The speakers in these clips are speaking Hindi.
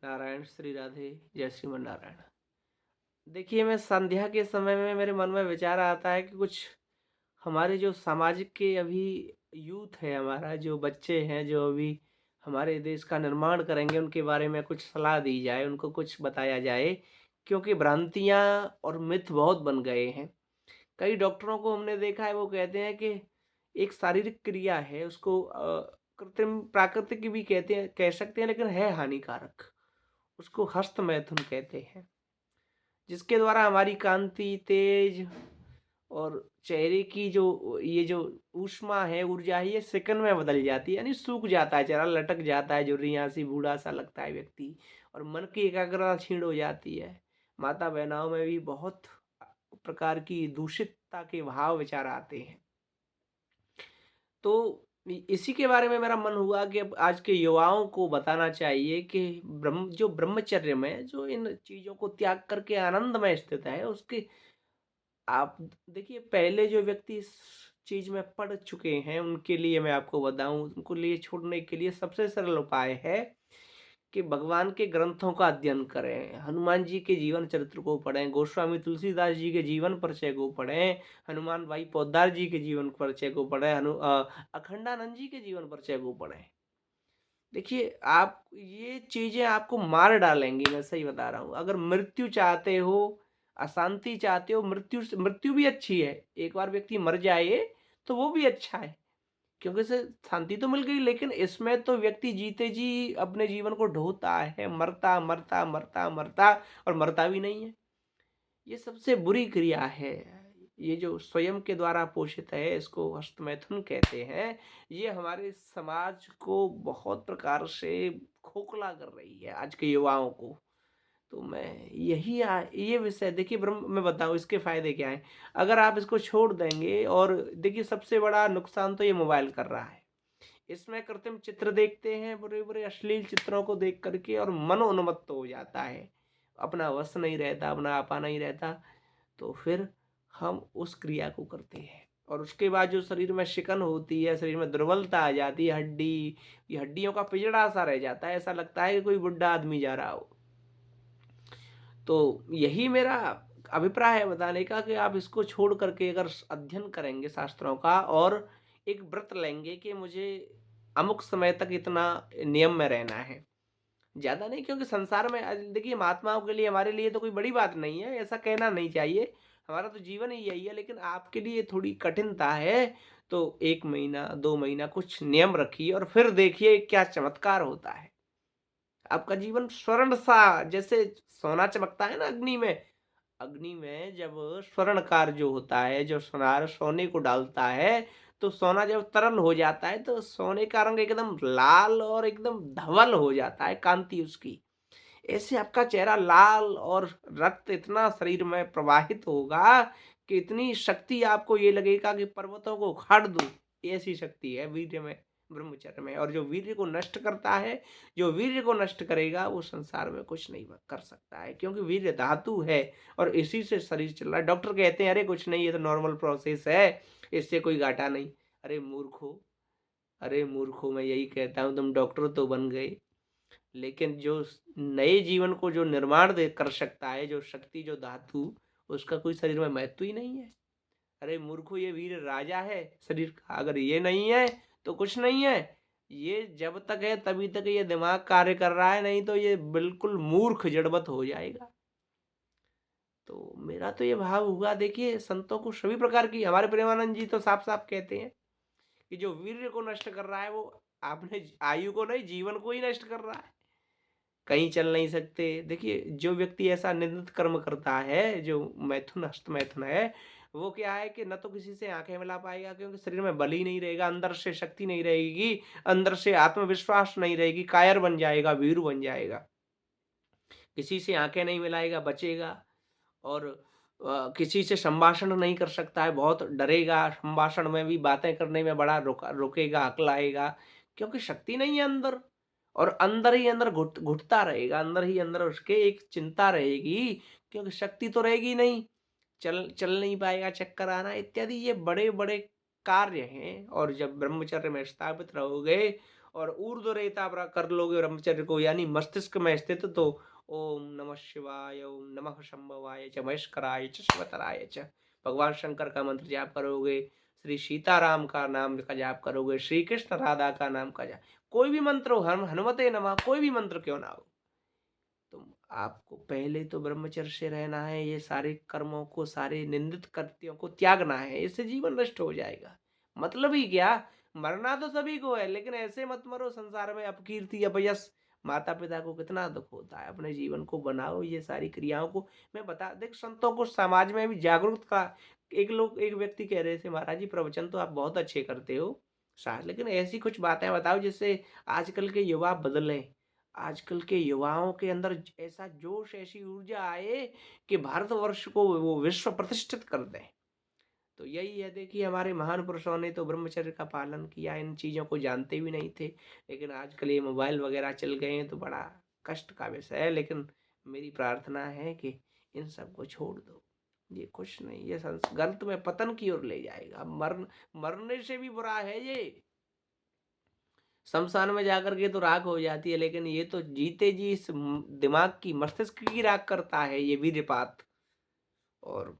नारायण, श्री राधे, जय श्रीमन नारायण। देखिए, मैं संध्या के समय में मेरे मन में विचार आता है कि कुछ हमारे जो सामाजिक के अभी यूथ है हमारा, जो बच्चे हैं, जो अभी हमारे देश का निर्माण करेंगे, उनके बारे में कुछ सलाह दी जाए, उनको कुछ बताया जाए। क्योंकि भ्रांतियाँ और मिथ बहुत बन गए हैं। कई डॉक्टरों को हमने देखा है, वो कहते हैं कि एक शारीरिक क्रिया है, उसको कृत्रिम प्राकृतिक भी कहते हैं, कह सकते हैं, लेकिन है हानिकारक। उसको हस्तमैथुन कहते हैं, जिसके द्वारा हमारी कांति, तेज और चेहरे की जो ये जो ऊष्मा है, ऊर्जा है, ये सेकंड में बदल जाती है, यानी सूख जाता है, चेहरा लटक जाता है, झुर्रियाँ-सी, बूढ़ा-सा लगता है व्यक्ति और मन की एकाग्रता क्षीण हो जाती है। माता-बहनाओं में भी बहुत प्रकार की दूषितता के भाव विचार आते हैं। तो इसी के बारे में मेरा मन हुआ कि अब आज के युवाओं को बताना चाहिए कि ब्रह्मचर्य में जो इन चीज़ों को त्याग करके आनंद में स्थित है, उसके आप देखिए, पहले जो व्यक्ति इस चीज़ में पड़ चुके हैं, उनके लिए मैं आपको बताऊँ, उनको लिए छोड़ने के लिए सबसे सरल उपाय है कि भगवान के ग्रंथों का अध्ययन करें, हनुमान जी के जीवन चरित्र को पढ़ें, गोस्वामी तुलसीदास जी के जीवन परिचय को पढ़ें, हनुमान भाई पोद्दार जी के जीवन परिचय को पढ़ें, अखंडानंद जी के जीवन परिचय को पढ़ें। देखिए, आप ये चीज़ें आपको मार डालेंगी, मैं सही बता रहा हूँ। अगर मृत्यु चाहते हो, अशांति चाहते हो, मृत्यु भी अच्छी है। एक बार व्यक्ति मर जाए, तो वो भी अच्छा है। क्योंकि इसे शांति तो मिल गई, लेकिन इसमें तो व्यक्ति जीते जी अपने जीवन को ढोता है, मरता, मरता, मरता, मरता और मरता भी नहीं है। ये सबसे बुरी क्रिया है। ये जो स्वयं के द्वारा पोषित है, इसको हस्तमैथुन कहते हैं। ये हमारे समाज को बहुत प्रकार से खोखला कर रही है, आज के युवाओं को। तो मैं ये विषय देखिए, ब्रह्म मैं बताऊँ इसके फ़ायदे क्या हैं। अगर आप इसको छोड़ देंगे, और देखिए सबसे बड़ा नुकसान तो ये मोबाइल कर रहा है। इसमें कृत्रिम चित्र देखते हैं, बुरे-बुरे अश्लील चित्रों को देख कर के, और मन उन्मत्त हो जाता है। अपना वश नहीं रहता, अपना आपा नहीं रहता, तो फिर हम उस क्रिया को करते हैं। और उसके बाद जो शरीर में शिकन होती है, शरीर में दुर्बलता आ जाती है, ये हड्डियों का पिंजड़ा सा रह जाता है, ऐसा लगता है कि कोई बुड्ढा आदमी जा रहा हो। तो यही मेरा अभिप्राय है बताने का, कि आप इसको छोड़ करके अगर अध्ययन करेंगे शास्त्रों का, और एक व्रत लेंगे कि मुझे अमुक समय तक इतना नियम में रहना है। ज़्यादा नहीं, क्योंकि संसार में देखिए, महात्माओं के लिए, हमारे लिए तो कोई बड़ी बात नहीं है, ऐसा कहना नहीं चाहिए। हमारा तो जीवन ही यही है, लेकिन आपके लिए थोड़ी कठिनता है। तो 1 महीना, 2 महीना कुछ नियम रखिए, और फिर देखिए क्या चमत्कार होता है। आपका जीवन स्वर्ण सा, जैसे सोना चमकता है ना अग्नि में, अग्नि में जब स्वर्णकार जो होता है, जो सुनार सोने को डालता है, तो सोना जब तरल हो जाता है, तो सोने का रंग एकदम लाल और एकदम धवल हो जाता है, कांति उसकी। ऐसे आपका चेहरा लाल, और रक्त इतना शरीर में प्रवाहित होगा कि इतनी शक्ति आपको ये लगेगा कि पर्वतों को उखाड़ दूँ, ऐसी शक्ति है वीर्य में, ब्रह्मचर्य में। और जो वीर्य को नष्ट करता है, जो वीर्य को नष्ट करेगा, वो संसार में कुछ नहीं कर सकता है, क्योंकि वीर्य धातु है, और इसी से शरीर चल रहा है। डॉक्टर कहते हैं, अरे कुछ नहीं, ये तो नॉर्मल प्रोसेस है, इससे कोई घाटा नहीं। अरे मूर्खों, अरे मूर्खों, मैं यही कहता हूँ, तुम डॉक्टर तो बन गए, लेकिन जो नए जीवन को जो निर्माण दे कर सकता है, जो शक्ति, जो धातु, उसका कोई शरीर में महत्व ही नहीं है। अरे मूर्खों, ये वीर राजा है शरीर का, अगर ये नहीं है तो कुछ नहीं है। ये जब तक है तभी तक ये दिमाग कार्य कर रहा है, नहीं तो ये बिल्कुल मूर्ख जड़वत हो जाएगा। तो मेरा तो ये भाव हुआ, देखिए संतों को सभी प्रकार की, हमारे प्रेमानंद जी तो साफ साफ कहते हैं कि जो वीर्य को नष्ट कर रहा है, वो आपने आयु को नहीं, जीवन को ही नष्ट कर रहा है। कहीं चल नहीं सकते। देखिए, जो व्यक्ति ऐसा निंदित कर्म करता है, जो मैथुन, हस्त मैथुन है, वो क्या है कि न तो किसी से आँखें मिला पाएगा, क्योंकि शरीर में बल ही नहीं रहेगा, अंदर से शक्ति नहीं रहेगी, अंदर से आत्मविश्वास नहीं रहेगी, कायर बन जाएगा, भीरू बन जाएगा। किसी से आँखें नहीं मिलाएगा, बचेगा, और किसी से संभाषण नहीं कर सकता है, बहुत डरेगा, संभाषण में भी बातें करने में बड़ा रुकेगा, हकलाएगा, क्योंकि शक्ति नहीं है अंदर। और अंदर ही अंदर घुटता रहेगा, अंदर ही अंदर उसके एक चिंता रहेगी, क्योंकि शक्ति तो रहेगी नहीं, चल चल नहीं पाएगा, चक्कर आना इत्यादि, ये बड़े-बड़े कार्य हैं। और जब ब्रह्मचर्य में स्थापित रहोगे, और ऊर्ध्वरेता कर लोगे ब्रह्मचर्य को, यानी मस्तिष्क में स्थित, तो ओम नमः शिवाय, ओम नमः शंभवाय च, महेश्वराय च, शिवतराय च, भगवान शंकर का मंत्र जाप करोगे, श्री सीताराम का नाम का जाप करोगे, श्री कृष्ण राधा का नाम का जाप, कोई भी मंत्र हो, हनुमते नमः, कोई भी मंत्र क्यों ना हो, तो आपको पहले तो ब्रह्मचर्य से रहना है। ये सारे कर्मों को, सारे निंदित कृत्यों को त्यागना है, इससे जीवन नष्ट हो जाएगा। मतलब ही क्या, मरना तो सभी को है, लेकिन ऐसे मत मरो संसार में अपकीर्ति अपयश, माता पिता को कितना दुख होता है। अपने जीवन को बनाओ, ये सारी क्रियाओं को मैं बता देख, संतों को समाज में भी जागरूक का, एक व्यक्ति कह रहे थे, महाराज जी प्रवचन तो आप बहुत अच्छे करते हो शायद, लेकिन ऐसी कुछ बातें बताओ जिससे आजकल के युवा बदलें, आजकल के युवाओं के अंदर ऐसा जोश, ऐसी ऊर्जा आए कि भारतवर्ष को वो विश्व प्रतिष्ठित कर दें। तो यही है, देखिए हमारे महान पुरुषों ने तो ब्रह्मचर्य का पालन किया, इन चीज़ों को जानते भी नहीं थे, लेकिन आजकल ये मोबाइल वगैरह चल गए हैं तो बड़ा कष्ट का विषय है। लेकिन मेरी प्रार्थना है कि इन सब को छोड़ दो, ये कुछ नहीं, ये गलत में पतन की ओर ले जाएगा, मरने से भी बुरा है ये। शमशान में जाकर के तो राख हो जाती है, लेकिन ये तो जीते जी इस दिमाग की, मस्तिष्क की राख करता है ये वीर्यपात। और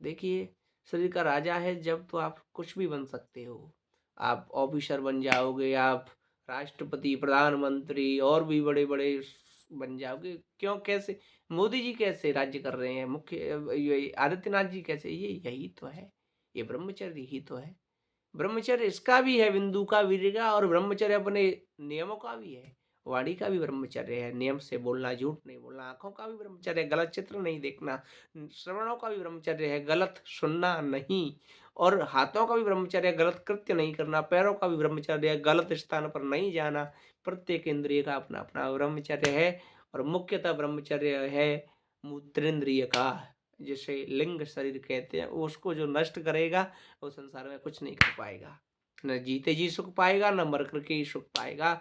देखिए, शरीर का राजा है जब, तो आप कुछ भी बन सकते हो, आप ऑफिसर बन जाओगे, आप राष्ट्रपति, प्रधानमंत्री और भी बड़े बड़े बन जाओगे। क्यों, कैसे मोदी जी कैसे राज्य कर रहे हैं, मुख्य ये आदित्यनाथ जी कैसे, ये यही तो है, ये ब्रह्मचर्य ही तो है। ब्रह्मचर्य इसका भी है, बिंदु का, वीर्य का, और ब्रह्मचर्य अपने नियमों का भी है, वाणी का भी ब्रह्मचर्य है, नियम से बोलना, झूठ नहीं बोलना, आंखों का भी ब्रह्मचर्य है, गलत चित्र नहीं देखना, श्रवणों का भी ब्रह्मचर्य है, गलत सुनना नहीं, और हाथों का भी ब्रह्मचर्य है, गलत कृत्य नहीं करना, पैरों का भी ब्रह्मचर्य है, गलत स्थान पर नहीं जाना, प्रत्येक इंद्रिय का अपना अपना ब्रह्मचर्य है। और मुख्यतः ब्रह्मचर्य है मूत्रेंद्रिय का, जिसे लिंग शरीर कहते हैं, उसको जो नष्ट करेगा वो संसार में कुछ नहीं कर पाएगा, न जीते जी सुख पाएगा, न मर करके ही सुख पाएगा।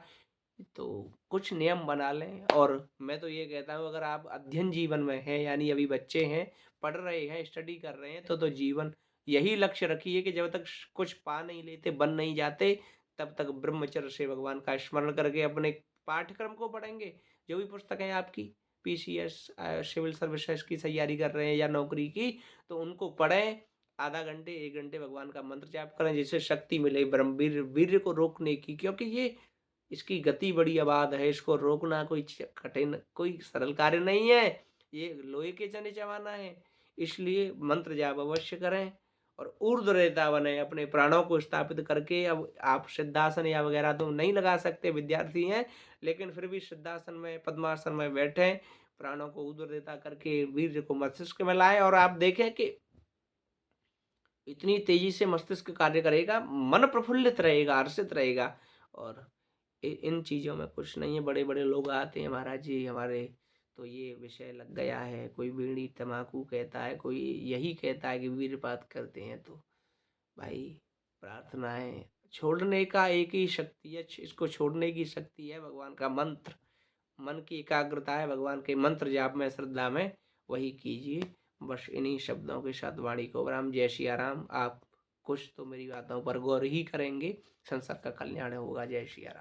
तो कुछ नियम बना लें। और मैं तो ये कहता हूँ, अगर आप अध्ययन जीवन में हैं, यानी अभी बच्चे हैं, पढ़ रहे हैं, स्टडी कर रहे हैं, तो जीवन यही लक्ष्य रखिए कि जब तक कुछ पा नहीं लेते, बन नहीं जाते, तब तक ब्रह्मचर्य से भगवान का स्मरण करके अपने पाठ्यक्रम को पढ़ेंगे। जो भी पुस्तकें आपकी पीसीएस, सिविल सर्विसेज की तैयारी कर रहे हैं या नौकरी की, तो उनको पढ़ें, आधा घंटे 1 घंटे भगवान का मंत्र जाप करें, जिससे शक्ति मिले ब्रह्म वीर्य को रोकने की, क्योंकि ये इसकी गति बड़ी अबाध है, इसको रोकना कोई कठिन, कोई सरल कार्य नहीं है, ये लोहे के चने चबाना है। इसलिए मंत्र जाप अवश्य करें और ऊर्ध्वरेता बने, अपने प्राणों को स्थापित करके। अब आप सिद्धासन या वगैरह तो नहीं लगा सकते, विद्यार्थी हैं, लेकिन फिर भी सिद्धासन में, पद्मासन में बैठें, प्राणों को ऊर्ध्वरेता करके वीर्य को मस्तिष्क में लाएं, और आप देखें कि इतनी तेजी से मस्तिष्क कार्य करेगा, मन प्रफुल्लित रहेगा, हर्षित रहेगा। और इन चीज़ों में कुछ नहीं है, बड़े-बड़े लोग आते हैं, महाराज जी हमारे तो ये विषय लग गया है, कोई बीड़ी तम्बाकू कहता है, कोई यही कहता है कि वीर्यपात करते हैं, तो भाई प्रार्थना है, छोड़ने का एक ही शक्ति है, इसको छोड़ने की शक्ति है भगवान का मंत्र, मन की एकाग्रता है भगवान के मंत्र जाप में, श्रद्धा में, वही कीजिए। बस इन्हीं शब्दों के साथ वाणी को विराम। जय सिया राम। आप कुछ तो मेरी बातों पर गौर ही करेंगे, संसार का कल्याण होगा। जय सिया राम।